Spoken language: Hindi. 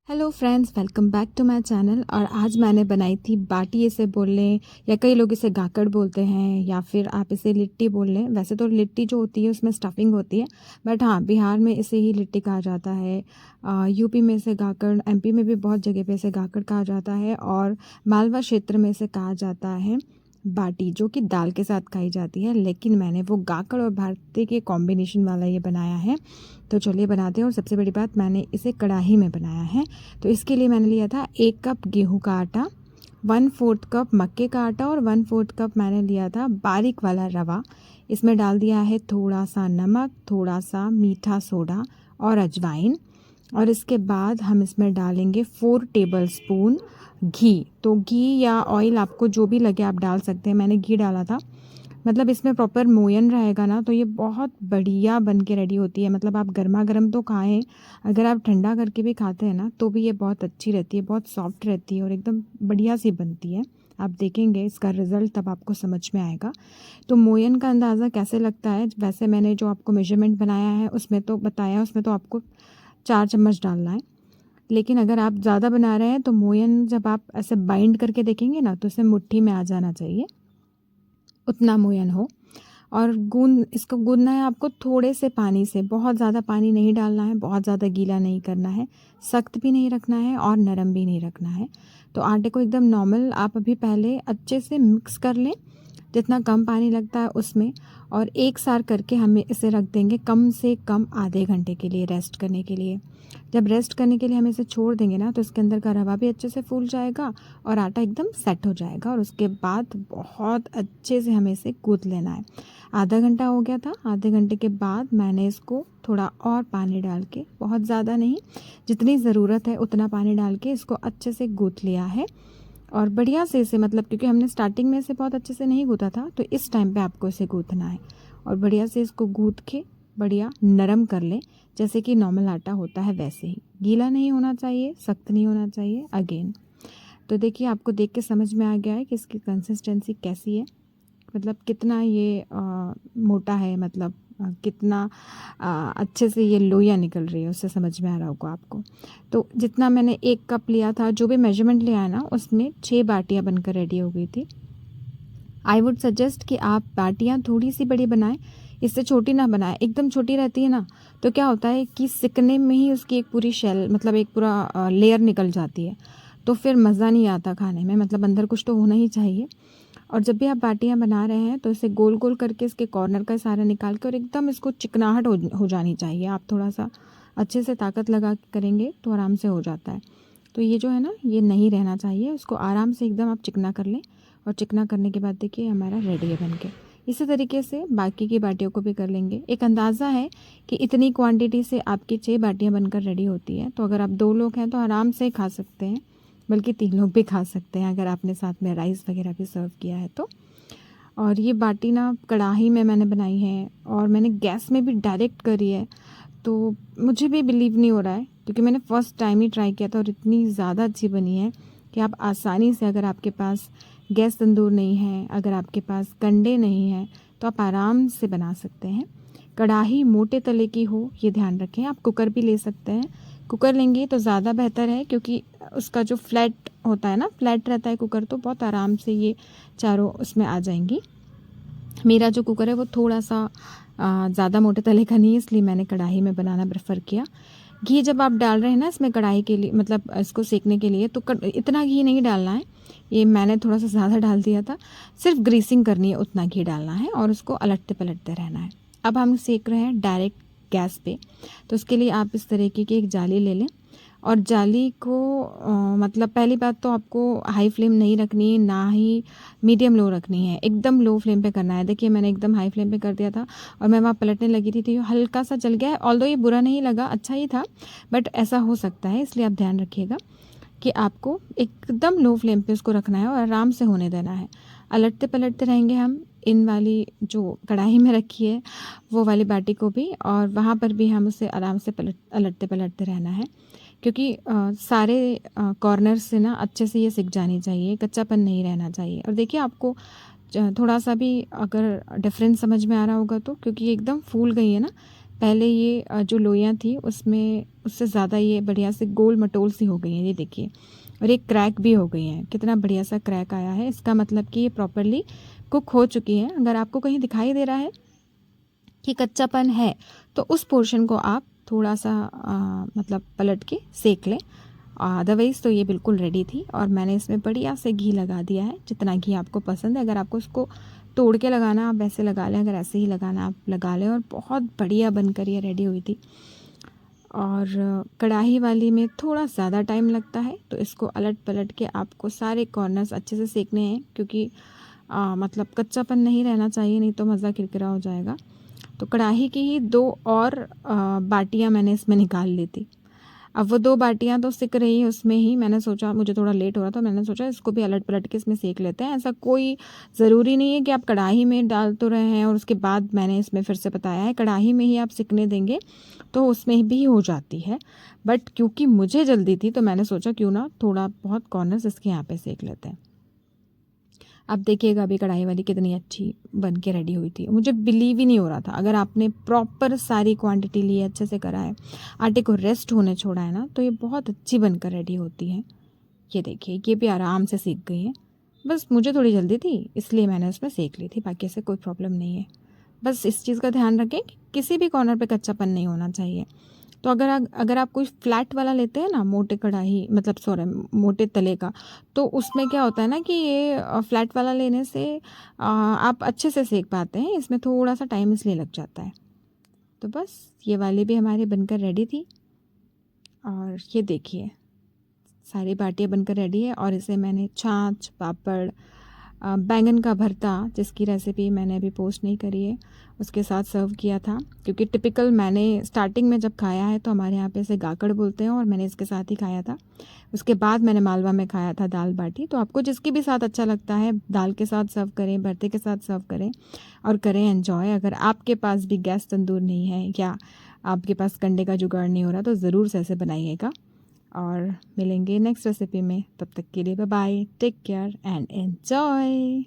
Hello friends, welcome back to my channel. और आज मैंने बनाई थी बाटी, इसे बोल लें या कई लोग इसे गाकड़ बोलते हैं या फिर आप इसे लिट्टी बोल लें। वैसे तो लिट्टी जो होती है उसमें स्टफिंग होती है, बट हाँ, बिहार में इसे ही लिट्टी कहा जाता है। यूपी में इसे गाकड़, एमपी में भी बहुत जगह पे इसे गाकड़ कहा जाता है और मालवा क्षेत्र में इसे कहा जाता है बाटी, जो कि दाल के साथ खाई जाती है। लेकिन मैंने वो गाकड़ और भारती के कॉम्बिनेशन वाला ये बनाया है, तो चलिए बनाते हैं। और सबसे बड़ी बात, मैंने इसे कढ़ाई में बनाया है। तो इसके लिए मैंने लिया था 1 कप गेहूं का आटा, 1/4 कप मक्के का आटा और 1/4 कप मैंने लिया था बारीक वाला रवा। इसमें डाल दिया है थोड़ा सा नमक, थोड़ा सा मीठा सोडा और अजवाइन। और इसके बाद हम इसमें डालेंगे 4 टेबलस्पून घी। तो घी या ऑयल आपको जो भी लगे आप डाल सकते हैं, मैंने घी डाला था। मतलब इसमें प्रॉपर मोयन रहेगा ना, तो ये बहुत बढ़िया बन के रेडी होती है। मतलब आप गर्मा गर्म तो खाएं, अगर आप ठंडा करके भी खाते हैं ना तो भी ये बहुत अच्छी रहती है, बहुत सॉफ्ट रहती है और एकदम बढ़िया सी बनती है। आप देखेंगे इसका रिज़ल्ट तब आपको समझ में आएगा। तो मोयन का अंदाज़ा कैसे लगता है, वैसे मैंने जो आपको मेजरमेंट बनाया है उसमें तो बताया, उसमें तो आपको 4 चम्मच डालना है। लेकिन अगर आप ज़्यादा बना रहे हैं तो मोयन जब आप ऐसे बाइंड करके देखेंगे ना तो इसे मुट्ठी में आ जाना चाहिए, उतना मोयन हो। और इसको गूंदना है आपको थोड़े से पानी से, बहुत ज़्यादा पानी नहीं डालना है, बहुत ज़्यादा गीला नहीं करना है, सख्त भी नहीं रखना है और नरम भी नहीं रखना है। तो आटे को एकदम नॉर्मल आप अभी पहले अच्छे से मिक्स कर लें, जितना कम पानी लगता है उसमें। और एक सार करके हमें इसे रख देंगे कम से कम आधे घंटे के लिए रेस्ट करने के लिए। जब रेस्ट करने के लिए हम इसे छोड़ देंगे ना तो इसके अंदर का रवा भी अच्छे से फूल जाएगा और आटा एकदम सेट हो जाएगा। और उसके बाद बहुत अच्छे से हमें इसे गूँथ लेना है। आधा घंटा हो गया था। आधे घंटे के बाद मैंने इसको थोड़ा और पानी डाल के, बहुत ज़्यादा नहीं, जितनी ज़रूरत है उतना पानी डाल के इसको अच्छे से गूँथ लिया है। और बढ़िया से इसे, मतलब क्योंकि हमने स्टार्टिंग में इसे बहुत अच्छे से नहीं गूँथा था, तो इस टाइम पे आपको इसे गूँथना है। और बढ़िया से इसको गूँथ के बढ़िया नरम कर लें, जैसे कि नॉर्मल आटा होता है वैसे ही। गीला नहीं होना चाहिए, सख्त नहीं होना चाहिए अगेन। तो देखिए, आपको देख के समझ में आ गया है कि इसकी कंसिस्टेंसी कैसी है, मतलब कितना ये मोटा है, मतलब कितना अच्छे से ये लोइयाँ निकल रही है, उससे समझ में आ रहा होगा आपको। तो जितना मैंने 1 कप लिया था, जो भी मेजरमेंट लिया है ना, उसमें 6 बाटियाँ बनकर रेडी हो गई थी। आई वुड सजेस्ट कि आप बाटियाँ थोड़ी सी बड़ी बनाएं, इससे छोटी ना बनाएं। एकदम छोटी रहती है ना तो क्या होता है कि सिकने में ही उसकी एक पूरी शेल, मतलब एक पूरा लेयर निकल जाती है, तो फिर मज़ा नहीं आता खाने में। मतलब अंदर कुछ तो होना ही चाहिए। और जब भी आप बाटियाँ बना रहे हैं तो इसे गोल गोल करके इसके कॉर्नर का सारा निकाल के, और एकदम इसको चिकनाहट हो जानी चाहिए। आप थोड़ा सा अच्छे से ताकत लगा के करेंगे तो आराम से हो जाता है। तो ये जो है ना, ये नहीं रहना चाहिए, उसको आराम से एकदम आप चिकना कर लें। और चिकना करने के बाद देखिए हमारा रेडी है बनके। इसी तरीके से बाकी की बाटियों को भी कर लेंगे। एक अंदाज़ा है कि इतनी क्वांटिटी से आपकी 6 बाटियाँ बनकर रेडी होती हैं। तो अगर आप 2 लोग हैं तो आराम से खा सकते हैं, बल्कि 3 लोग भी खा सकते हैं अगर आपने साथ में राइस वगैरह भी सर्व किया है तो। और ये बाटी ना कढ़ाई में मैंने बनाई है और मैंने गैस में भी डायरेक्ट करी है। तो मुझे भी बिलीव नहीं हो रहा है, क्योंकि मैंने फ़र्स्ट टाइम ही ट्राई किया था और इतनी ज़्यादा अच्छी बनी है कि आप आसानी से, अगर आपके पास गैस तंदूर नहीं है, अगर आपके पास कंडे नहीं हैं, तो आप आराम से बना सकते हैं। कढ़ाई मोटे तले की हो, ये ध्यान रखें। आप कुकर भी ले सकते हैं, कुकर लेंगे तो ज़्यादा बेहतर है, क्योंकि उसका जो फ्लैट होता है ना, फ्लैट रहता है कुकर, तो बहुत आराम से ये चारों उसमें आ जाएंगी। मेरा जो कुकर है वो थोड़ा सा ज़्यादा मोटे तले का नहीं है, इसलिए मैंने कढ़ाई में बनाना प्रेफर किया। घी जब आप डाल रहे हैं ना इसमें कढ़ाई के लिए, मतलब इसको सेकने के लिए, तो इतना घी नहीं डालना है। ये मैंने थोड़ा सा ज़्यादा डाल दिया था। सिर्फ ग्रीसिंग करनी है, उतना घी डालना है और उसको अलटते पलटते रहना है। अब हम सेक रहे हैं डायरेक्ट गैस पे, तो उसके लिए आप इस तरीके की एक जाली ले लें। और जाली को मतलब पहली बात तो आपको हाई फ्लेम नहीं रखनी है, ना ही मीडियम लो रखनी है, एकदम लो फ्लेम पे करना है। देखिए मैंने एकदम हाई फ्लेम पे कर दिया था और मैं वहाँ पलटने लगी थी, तो ये हल्का सा जल गया है। ऑल्दो ये बुरा नहीं लगा, अच्छा ही था, बट ऐसा हो सकता है, इसलिए आप ध्यान रखिएगा कि आपको एकदम लो फ्लेम पे उसको रखना है और आराम से होने देना है। अलटते पलटते रहेंगे हम इन वाली जो कढ़ाई में रखी है वो वाली बाटी को भी, और वहाँ पर भी हम उसे आराम से अलटते पलटते रहना है, क्योंकि सारे कॉर्नर से ना अच्छे से ये सिक जानी चाहिए, कच्चापन नहीं रहना चाहिए। और देखिए आपको थोड़ा सा भी अगर डिफरेंस समझ में आ रहा होगा तो, क्योंकि ये एकदम फूल गई है ना, पहले ये जो लोइयाँ थी उसमें उससे ज़्यादा ये बढ़िया से गोल मटोल सी हो गई हैं, ये देखिए। और एक क्रैक भी हो गई हैं, कितना बढ़िया सा क्रैक आया है, इसका मतलब कि ये प्रॉपरली कुक हो चुकी है। अगर आपको कहीं दिखाई दे रहा है कि कच्चापन है तो उस पोर्शन को आप थोड़ा सा मतलब पलट के सेक लें। अदरवाइज़ तो ये बिल्कुल रेडी थी। और मैंने इसमें बढ़िया से घी लगा दिया है, जितना घी आपको पसंद है। अगर आपको उसको तोड़ के लगाना आप वैसे लगा लें, अगर ऐसे ही लगाना आप लगा लें। और बहुत बढ़िया बनकर ये रेडी हुई थी। और कढ़ाई वाली में थोड़ा ज़्यादा टाइम लगता है, तो इसको अलट पलट के आपको सारे कॉर्नर्स अच्छे से सेकने हैं, क्योंकि मतलब कच्चापन नहीं रहना चाहिए, नहीं तो मज़ा किरकिरा हो जाएगा। तो कढ़ाई की ही 2 और बाटियाँ मैंने इसमें निकाल ली थी। अब वो 2 बाटियाँ तो सिक रही उसमें ही, मैंने सोचा मुझे थोड़ा लेट हो रहा था, मैंने सोचा इसको भी अलट पलट के इसमें सेक लेते हैं। ऐसा कोई ज़रूरी नहीं है कि आप कढ़ाई में डाल तो रहे हैं और उसके बाद मैंने इसमें फिर से बताया है, कढ़ाई में ही आप सिकने देंगे तो उसमें भी हो जाती है। बट क्योंकि मुझे जल्दी थी तो मैंने सोचा क्यों ना थोड़ा बहुत कॉर्नर्स इसके यहाँ पे सेक लेते हैं। अब देखिएगा अभी कढ़ाई वाली कितनी अच्छी बन के रेडी हुई थी। मुझे बिलीव ही नहीं हो रहा था, अगर आपने प्रॉपर सारी क्वांटिटी ली है, अच्छे से करा है, आटे को रेस्ट होने छोड़ा है ना, तो ये बहुत अच्छी बनकर रेडी होती है। ये देखिए ये भी आराम से सीख गई है। बस मुझे थोड़ी जल्दी थी इसलिए मैंने उसमें सेक ली थी, बाकी ऐसे कोई प्रॉब्लम नहीं है। बस इस चीज़ का ध्यान रखें कि किसी भी कॉर्नर पे कच्चापन नहीं होना चाहिए। तो अगर आप कोई फ्लैट वाला लेते हैं ना, मोटे कढ़ाई मतलब सॉरी मोटे तले का, तो उसमें क्या होता है ना कि ये फ्लैट वाला लेने से आप अच्छे से सेक पाते हैं, इसमें थोड़ा सा टाइम इसलिए लग जाता है। तो बस ये वाली भी हमारी बनकर रेडी थी। और ये देखिए सारी बाटियाँ बनकर रेडी है। और इसे मैंने छाछ, पापड़, बैंगन का भरता, जिसकी रेसिपी मैंने अभी पोस्ट नहीं करी है, उसके साथ सर्व किया था। क्योंकि टिपिकल मैंने स्टार्टिंग में जब खाया है तो हमारे यहाँ पे इसे गाकड़ बोलते हैं और मैंने इसके साथ ही खाया था। उसके बाद मैंने मालवा में खाया था दाल बाटी। तो आपको जिसके भी साथ अच्छा लगता है, दाल के साथ सर्व करें, भरते के साथ सर्व करें और करें एन्जॉय। अगर आपके पास भी गैस तंदूर नहीं है या आपके पास कंडे का जुगाड़ नहीं हो रहा तो ज़रूर से ऐसे बनाइएगा। और मिलेंगे नेक्स्ट रेसिपी में, तब तक के लिए bye bye, take care and enjoy.